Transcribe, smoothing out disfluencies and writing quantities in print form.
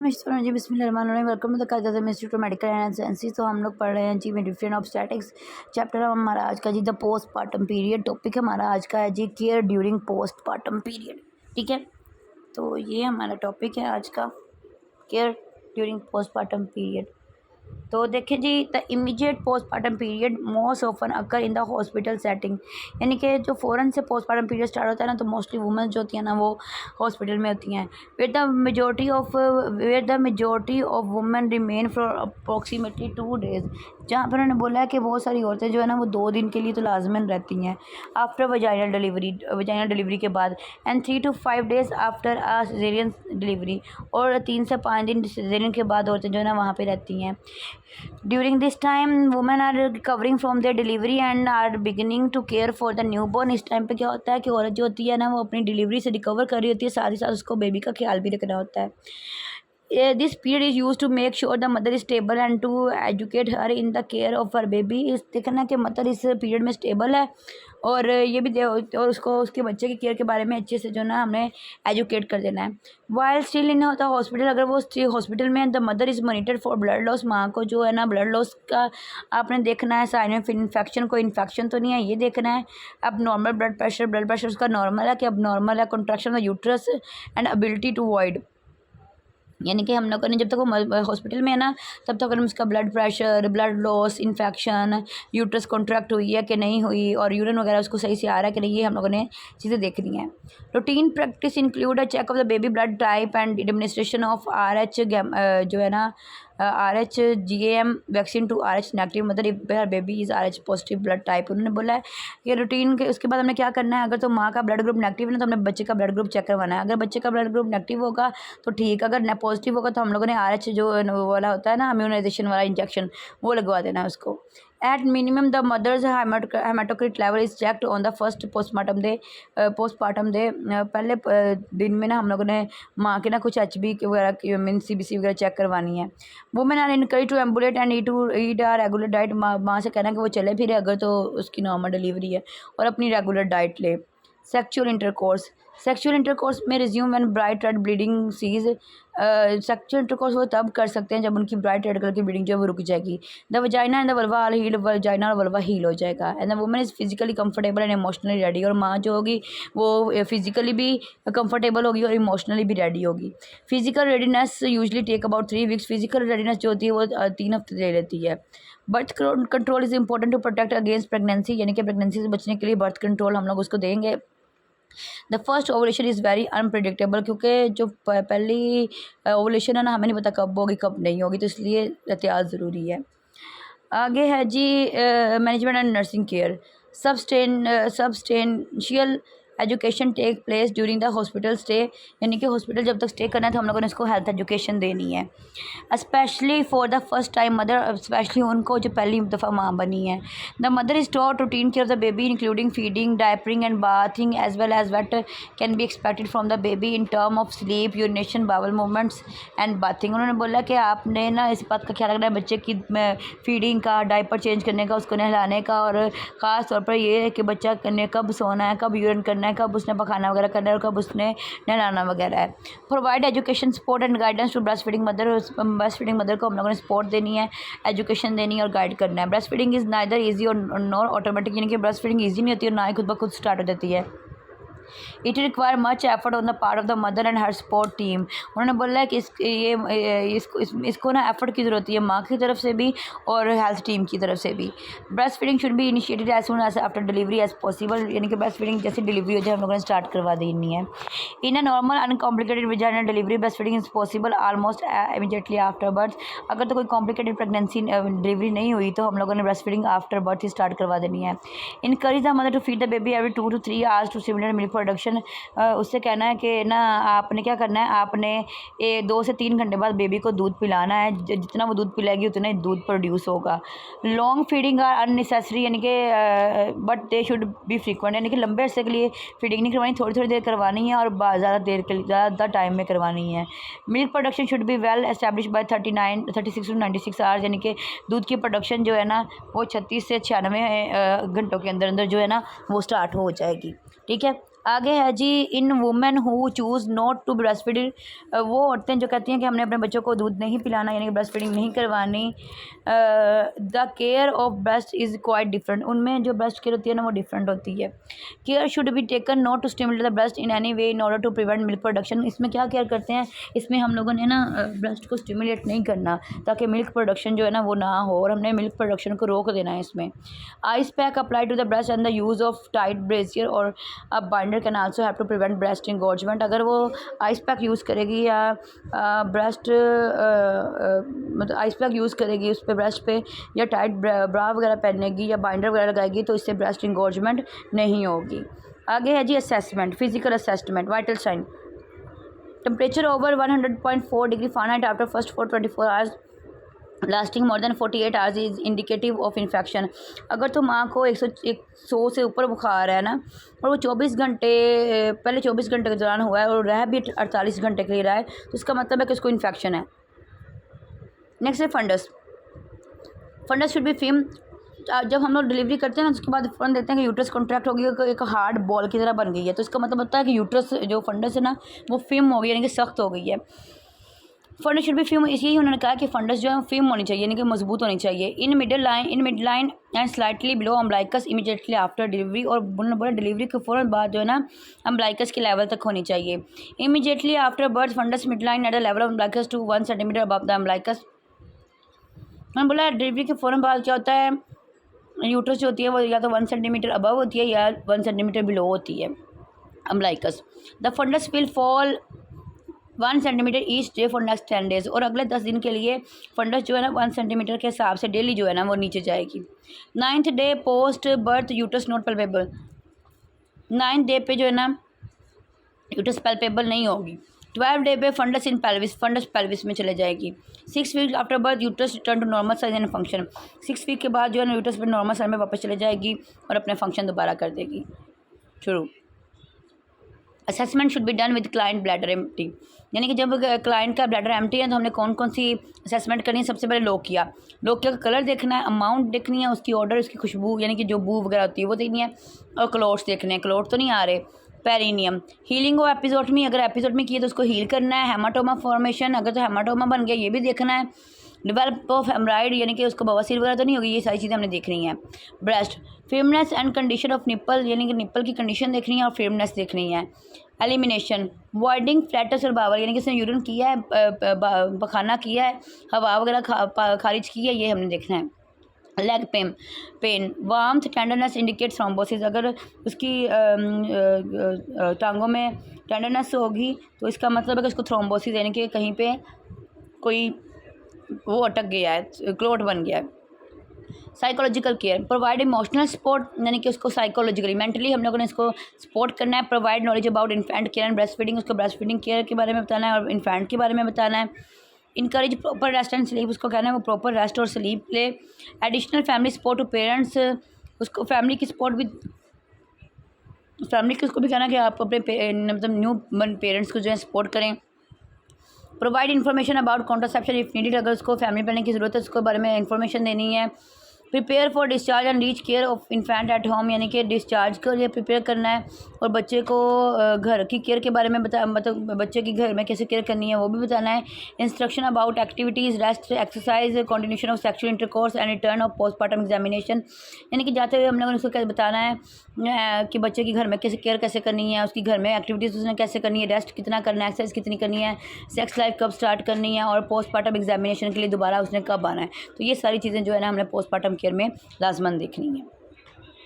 जी बिस्मिल्लाहिर्रहमानिर्रहीम। Welcome to the कायदा institute of medical and sciences. तो हम लोग पढ़ रहे हैं जी डिफरेंट ऑब्स्टेटिक्स चैप्टर। हमारा आज का जी द पोस्टपार्टम पीरियड टॉपिक हमारा आज का है जी केयर ड्यूरिंग पोस्टपार्टम पीरियड। ठीक है, तो ये हमारा टॉपिक है आज का, केयर ड्यूरिंग पोस्टपार्टम पीरियड। तो देखें जी, the immediate postpartum period most often occur in the hospital setting, यानी कि जो फ़ौरन से पोस्टपार्टम पीरियड स्टार्ट होता है ना, तो मोस्टली वुमेन जो होती हैं ना वो हॉस्पिटल में होती हैं। Where the majority of women remain for approximately 2 days, जहाँ पर उन्होंने बोला है कि बहुत सारी औरतें जो है ना वो 2 दिन के लिए तो लाजमन रहती हैं आफ्टर वजाइनल डिलीवरी के बाद, and 3 to 5 days after a caesarean delivery, और 3 से 5 दिन सिजेरियन के बाद औरतें जो है ना वहाँ पे रहती हैं। During this time women are recovering from their delivery and are beginning to care for the newborn। इस टाइम पे क्या होता है कि औरत जो होती है ना वो अपनी डिलीवरी से रिकवर कर रही होती है, साथ ही साथ उसको बेबी का ख्याल भी रखना होता है। This period is used to make sure the mother is stable and to educate her in the care of her baby। इस देखना कि मदर इस पीरियड में स्टेबल है और ये भी और उसको उसके बच्चे की केयर के बारे में अच्छे से जो ना हमें एजुकेट कर देना है। वाइल स्टिल इन होता हॉस्पिटल, अगर वो हॉस्पिटल में the mother is monitored for blood loss, माँ को जो है ना ब्लड लॉस का आपने देखना है, साइन ऑफ इन्फेक्शन, कोई इन्फेक्शन तो नहीं है ये देखना है। अब नॉर्मल ब्लड प्रेशर उसका नॉर्मल है कि अब नॉर्मल है, contraction of uterus and ability to void, यानी कि हम लोगों ने जब तक वो हॉस्पिटल में है ना तब तक हम उसका blood pressure, blood loss, infection, uterus contract हुई है कि नहीं हुई और यूरिन वगैरह उसको सही से आ रहा है कि नहीं, ये हम लोगों ने चीज़ें देखनी है। Routine practice include a check of the baby blood type and administration of RH जो है ना RH-GAM vaccine to RH negative mother if her baby is RH positive blood type. उन्होंने बोला है कि रूटीन के उसके बाद हमने क्या करना है, अगर तो माँ का ब्लड ग्रुप नेगेटिव है ना तो हमने बच्चे का ब्लड ग्रुप चेक करवाना है। अगर बच्चे का ब्लड ग्रुप नेगेटिव होगा तो ठीक, अगर पॉजिटिव होगा तो हम लोगों ने RH जो वाला होता है ना इम्यूनाइजेशन वाला इंजेक्शन वो लगवा देना है उसको। At minimum the mother's haematocrit level is checked on the first postmortem day. पहले दिन में ना हम लोगों ने माँ के ना कुछ HB वगैरह मीन CBC वगैरह चेक करवानी है। Women are encourage to ambulate and eat a regular diet, माँ से कहना कि वो चले फिरे अगर तो उसकी नॉर्मल डिलीवरी है, और अपनी रेगुलर डाइट ले। Sexual intercourse may resume when bright red bleeding cease. Sexual intercourse वो तब कर सकते हैं जब उनकी ब्राइट रेड कलर की ब्लीडिंग जो है वो रुक जाएगी। The vagina and the vulva are healed, vagina और वल्वा हील हो जाएगा। And the women is physically comfortable and emotionally ready, और माँ जो होगी वो फिजिकली भी कंफर्टेबल होगी और इमोशनली भी रेडी होगी। Physical readiness usually take about 3 weeks, physical readiness जो होती है वो 3 हफ्ते ले लेती है। Birth control is important to protect against pregnancy, यानी कि प्रेगनेंसी से बचने के लिए बर्थ कंट्रोल हम लोग उसको देंगे। The first ovulation is very unpredictable, क्योंकि जो पहली ओवुलेशन है ना हमें नहीं पता कब होगी कब नहीं होगी, तो इसलिए एहतियात ज़रूरी है। आगे है जी management and nursing care. Substantial education take place during the hospital stay, यानी कि हॉस्पिटल जब तक स्टे करना है तो हम लोगों ने इसको हेल्थ एजुकेशन देनी है। Specially for the first time mother, specially उनको जो पहली दफ़ा माँ बनी है। The mother is taught routine care of the baby including feeding, diapering and bathing as well as what can be expected from the baby in term of sleep, urination, bowel movements and bathing. उन्होंने बोला कि आपने ना इस बात का ख्याल रखना है बच्चे की फीडिंग का, डायपर चेंज करने का, उसको नहलाने का, और ख़ास तौर पर ये है कि बच्चा ने कब सोना है, कब यूरिन करना है, कब उसने पखाना वगैरह करना है और कब उसने नहलाना वगैरह है। Provide education support and guidance to breast feeding mother, breast feeding mother को हम लोगों ने सपोर्ट देनी है, एजुकेशन देनी है और गाइड करना है। Breast feeding is neither easy और नॉर ऑटोमेटिक, यानी कि ब्रेस्ट फीडिंग ईजी नहीं होती और ना ही खुद ब खुद स्टार्ट हो जाती है। It require much effort on the part of the mother and her support team. उन्होंने बोला है कि इसको ना एफर्ट की ज़रूरत है माँ की तरफ से भी और हेल्थ टीम की तरफ से भी। Breast feeding should be initiated as soon as after delivery as possible, यानी कि ब्रेस्ट फीडिंग जैसे डिलीवरी हो जाए हम लोगों ने स्टार्ट करवा देनी है। In a normal uncomplicated vaginal delivery breast feeding is possible almost immediately after birth. अगर तो कोई कॉम्प्लिकेटेड प्रेगनेंसी डिलीवरी नहीं हुई तो हम लोगों ने ब्रेस्ट फीडिंग आफ्टर बर्थ ही स्टार्ट करवा देनी है। Encourage the mother to feed the baby every 2 to 3 hours to stimulate milk production. उससे कहना है कि ना आपने क्या करना है, आपने 2 से 3 घंटे बाद बेबी को दूध पिलाना है, जितना वो दूध पिलाएगी उतना ही दूध प्रोड्यूस होगा। लॉन्ग फीडिंग आर अननेसेसरी, यानी कि but they should be frequent, यानी कि लंबे अरसे के लिए फीडिंग नहीं करवानी, थोड़ी थोड़ी देर करवानी है और ज़्यादा देर के लिए ज़्यादा टाइम में करवानी है। Milk production should be well establish bye 36 to 96 hours, यानी कि दूध की प्रोडक्शन जो है ना वो 36 से 96 घंटों के अंदर अंदर जो है ना वो स्टार्ट हो जाएगी। ठीक है, आगे है जी, in women who choose not to breast feed, वो औरतें जो कहती हैं कि हमने अपने बच्चों को दूध नहीं पिलाना, यानी कि ब्रेस्ट फीडिंग नहीं करवानी, the care of breast is quite different, उनमें जो ब्रेस्ट केयर होती है ना वो डिफरेंट होती है। Care should be taken not to stimulate the breast in any way in order to prevent milk production, इसमें क्या केयर करते हैं, इसमें हम लोगों ने ना ब्रेस्ट को स्टिमुलेट नहीं करना ताकि मिल्क प्रोडक्शन जो है ना वो ना हो, और हमने मिल्क प्रोडक्शन को रोक देना है इसमें। Ice pack apply to the breast and the use of tight brassiere और a binder can also have to prevent breast engorgement, अगर वो आइस पैक यूज़ करेगी या ब्रेस्ट मतलब आइस पैक यूज़ करेगी उस पर ब्रेस्ट पे, या टाइट ब्रा वगैरह पहनेगी या बाइंडर वगैरह लगाएगी, तो इससे ब्रेस्ट इंगॉर्जमेंट नहीं होगी। आगे है जी assessment, physical assessment, vital sign, temperature over 100.4 degree Fahrenheit after first 24 hours lasting more than 48 hours is indicative of infection, अगर तो माँ को 100 से ऊपर बुखार है ना, और वो 24 घंटे पहले 24 घंटे के दौरान हुआ है और रह भी 48 घंटे के लिए रहा है, तो इसका मतलब है कि उसको इन्फेक्शन है। नेक्स्ट है फंडस, फंडस शुड बी फिम, जब हम लोग डिलीवरी करते हैं ना उसके बाद फ़ौरन देखते हैं कि यूट्रस कॉन्ट्रैक्ट हो गई, एक हार्ड बॉल की तरह बन गई है, तो इसका मतलब होता है कि यूट्रस जो फंडस है ना वो फिम हो गई, यानी कि सख्त हो गई है। फंडस शुड बी फिम, इसलिए उन्होंने कहा कि फंडस जो है फिम होनी चाहिए, यानी कि मजबूत होनी चाहिए। In mid line and slightly below umbilicus immediately after delivery, और बोला डिलीवरी के फ़ौरन बाद जो है ना अम्बलाइकस के लेवल तक होनी चाहिए। Immediately after birth fundus mid line at the level of umbilicus to 1 centimetre above the umbilicus, मैंने बोला डिलीवरी के फ़ौरन बाद क्या होता है, यूट्रस जो होती है वो या तो 1 सेंटीमीटर अबव होती है या 1 सेंटीमीटर बिलो होती है umbilicus. The fundus will fall 1 centimetre each day for next 10 days, और अगले 10 दिन के लिए फंडस जो है ना 1 सेंटीमीटर के हिसाब से डेली जो है ना वो नीचे जाएगी। 9th day post birth uterus not palpebral, 9th day पे जो है ना यूट्रस पल्पेबल नहीं होगी। 12 डे पे fundus in pelvis, fundus pelvis में चले जाएगी। 6 week after birth uterus return to normal size and function, 6 week के बाद जो है ना यूट्रस पर नॉर्मल साइज में वापस चले जाएगी और अपने फंक्शन दोबारा कर देगी शुरू। Assessment should be done with client bladder empty, यानी कि जब क्लाइंट का ब्लैडर एम्प्टी है तो हमने कौन कौन सी असेसमेंट करनी है, सबसे पहले लोकिया का कलर देखना है, अमाउंट देखनी है, उसकी ऑर्डर, उसकी खुशबू यानी कि जो बू वगैरह होती है वो देखनी है, और क्लोट्स देखने हैं, क्लोट तो नहीं आ रहे। पेरिनियम, हीलिंग ऑफ एपिसोटमी, अगर एपिसोटमी की है तो उसको हील करना है। हेमाटोमा फॉर्मेशन, अगर तो हेमाटोमा बन गया ये भी देखना है। डेवलप ऑफ हेमराइड, यानी कि उसको बवासीर वगैरह तो नहीं होगी, ये सारी चीज़ें हमने देखनी है। Breast firmness and condition of nipple, यानी कि निप्पल की कंडीशन देखनी है और फिल्मनेस देखनी है। एलिमिनेशन, वॉइडिंग फ्लैटस और बावल, यानी कि उसने यूरिन किया है, पखाना किया है, हवा वगैरह खारिज की है, ये हमने देखना है। Leg pain warmth tenderness indicate thrombosis, अगर उसकी टांगों में टेंडरनेस होगी तो इसका मतलब है कि उसको थ्रोम्बोसिस, यानी कि कहीं पे कोई वो अटक गया है, क्लोट बन गया है। Psychological care, provide emotional support, यानी कि उसको साइकोलॉजिकली मेंटली हम लोगों ने इसको सपोर्ट करना है। Provide knowledge about infant care and breast feeding, उसको ब्रेस्ट फीडिंग केयर के बारे में बताना है और इन्फेंट के बारे में बताना है। Encourage proper rest and sleep, उसको कहना है वो प्रॉपर रेस्ट और स्लीप ले। Additional family support to parents, उसको फैमिली की सपोर्ट भी, फैमिली की उसको भी कहना है कि आप अपने मतलब न्यू पेरेंट्स को जो है सपोर्ट करें। Provide information about contraception if needed, अगर उसको फैमिली प्लानिंग की ज़रूरत है उसको बारे में इन्फॉर्मेशन देनी है। Prepare for discharge and reach care of infant at home, यानी कि डिस्चार्ज के लिए प्रिपेयर करना है और बच्चे को घर की केयर के बारे में मतलब बच्चे की घर में कैसे केयर करनी है वो भी बताना है। Instruction about activities, rest, exercise, continuation of sexual intercourse and return of postmortem examination, यानी कि जाते हुए हम लोगों ने उसको क्या बताना है कि बच्चे की घर में कैसे केयर कैसे करनी है, उसकी घर में एक्टिविटीज़ उसने कैसे करनी है, रेस्ट कितना करना है, एक्सरसाइज कितनी करनी है, सेक्स लाइफ कब स्टार्ट करनी है और पोस्टमार्टम एग्जामिनेशन के लिए दोबारा उसने कब आना है। तो ये सारी चीज़ें जो है ना हमने पोस्टमार्टम केयर में लाजमन देखनी है।